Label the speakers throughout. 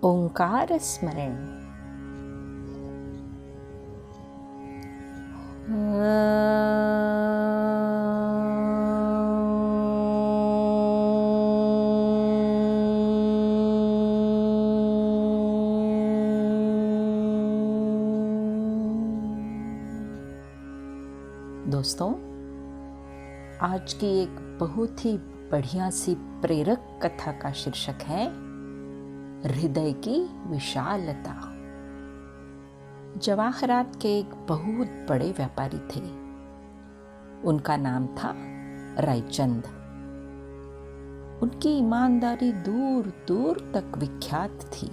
Speaker 1: ओंकार स्मरण। दोस्तों, आज की एक बहुत ही बढ़िया सी प्रेरक कथा का शीर्षक है हृदय की विशालता। जवाहरात के एक बहुत बड़े व्यापारी थे। उनका नाम था रायचंद। उनकी ईमानदारी दूर दूर तक विख्यात थी।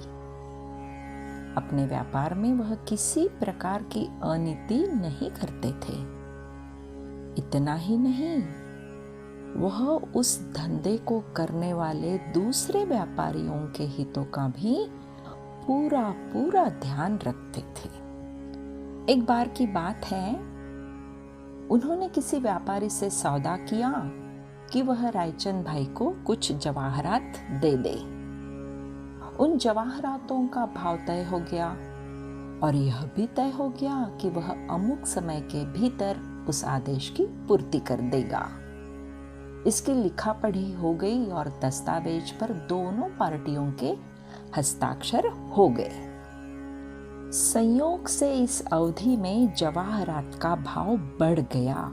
Speaker 1: अपने व्यापार में वह किसी प्रकार की अनीति नहीं करते थे। इतना ही नहीं, वह उस धंधे को करने वाले दूसरे व्यापारियों के हितों का भी पूरा पूरा ध्यान रखते थे। एक बार की बात है, उन्होंने किसी व्यापारी से सौदा किया कि वह रायचंद भाई को कुछ जवाहरात दे दे। उन जवाहरातों का भाव तय हो गया और यह भी तय हो गया कि वह अमुक समय के भीतर उस आदेश की पूर्ति कर देगा। इसकी लिखा पढ़ी हो गई और दस्तावेज पर दोनों पार्टियों के हस्ताक्षर हो गए। संयोग से इस अवधि में जवाहरात का भाव बढ़ गया।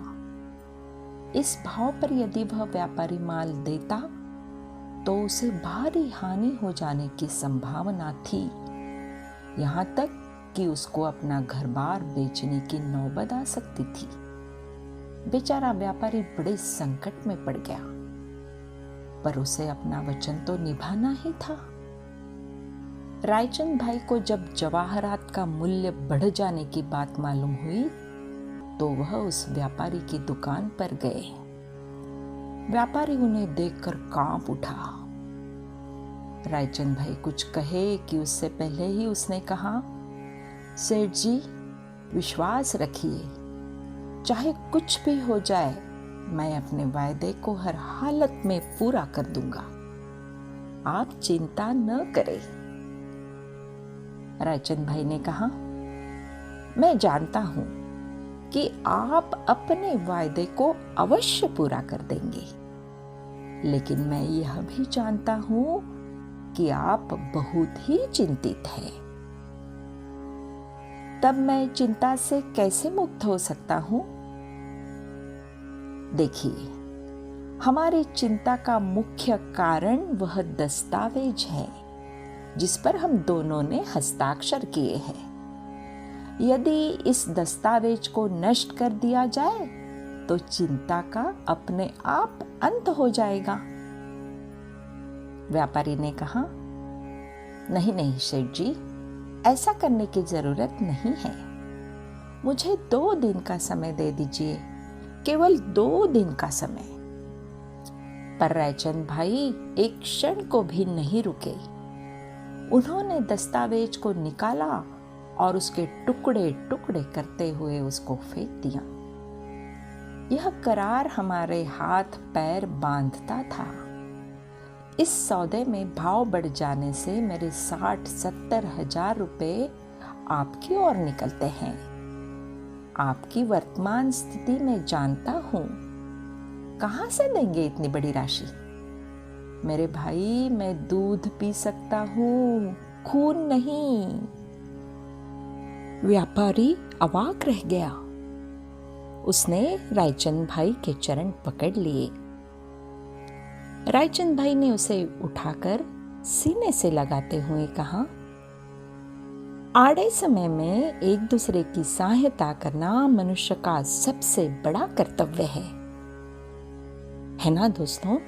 Speaker 1: इस भाव पर यदि वह व्यापारी माल देता तो उसे भारी हानि हो जाने की संभावना थी। यहाँ तक कि उसको अपना घर-बार बेचने की नौबत आ सकती थी। बेचारा व्यापारी बड़े संकट में पड़ गया, पर उसे अपना वचन तो निभाना ही था। रायचंद भाई को जब जवाहरात का मूल्य बढ़ जाने की बात मालूम हुई तो वह उस व्यापारी की दुकान पर गए। व्यापारी उन्हें देखकर कांप उठा। रायचंद भाई कुछ कहे कि उससे पहले ही उसने कहा, सेठ जी, विश्वास रखिए, चाहे कुछ भी हो जाए, मैं अपने वायदे को हर हालत में पूरा कर दूंगा। आप चिंता न करें। रायचंद भाई ने कहा, मैं जानता हूं कि आप अपने वायदे को अवश्य पूरा कर देंगे, लेकिन मैं यह भी जानता हूं कि आप बहुत ही चिंतित हैं। तब मैं चिंता से कैसे मुक्त हो सकता हूं? देखिए, हमारी चिंता का मुख्य कारण वह दस्तावेज है जिस पर हम दोनों ने हस्ताक्षर किए हैं। यदि इस दस्तावेज को नष्ट कर दिया जाए तो चिंता का अपने आप अंत हो जाएगा। व्यापारी ने कहा, नहीं नहीं सेठ जी, ऐसा करने की जरूरत नहीं है। मुझे 2 दिन का समय दे दीजिए, केवल 2 दिन का समय। पर रायचंद भाई एक क्षण को भी नहीं रुके। उन्होंने दस्तावेज को निकाला और उसके टुकड़े टुकड़े करते हुए उसको फेंक दिया। यह करार हमारे हाथ पैर बांधता था। इस सौदे में भाव बढ़ जाने से मेरे 60-70 हजार रुपए आपकी ओर निकलते हैं। आपकी वर्तमान स्थिति में जानता हूं, कहां से देंगे इतनी बड़ी राशि? मेरे भाई, मैं दूध पी सकता हूं, खून नहीं। व्यापारी अवाक रह गया। उसने रायचंद भाई के चरण पकड़ लिए। रायचंद भाई ने उसे उठाकर सीने से लगाते हुए कहा, आड़े समय में एक दूसरे की सहायता करना मनुष्य का सबसे बड़ा कर्तव्य है ना दोस्तों?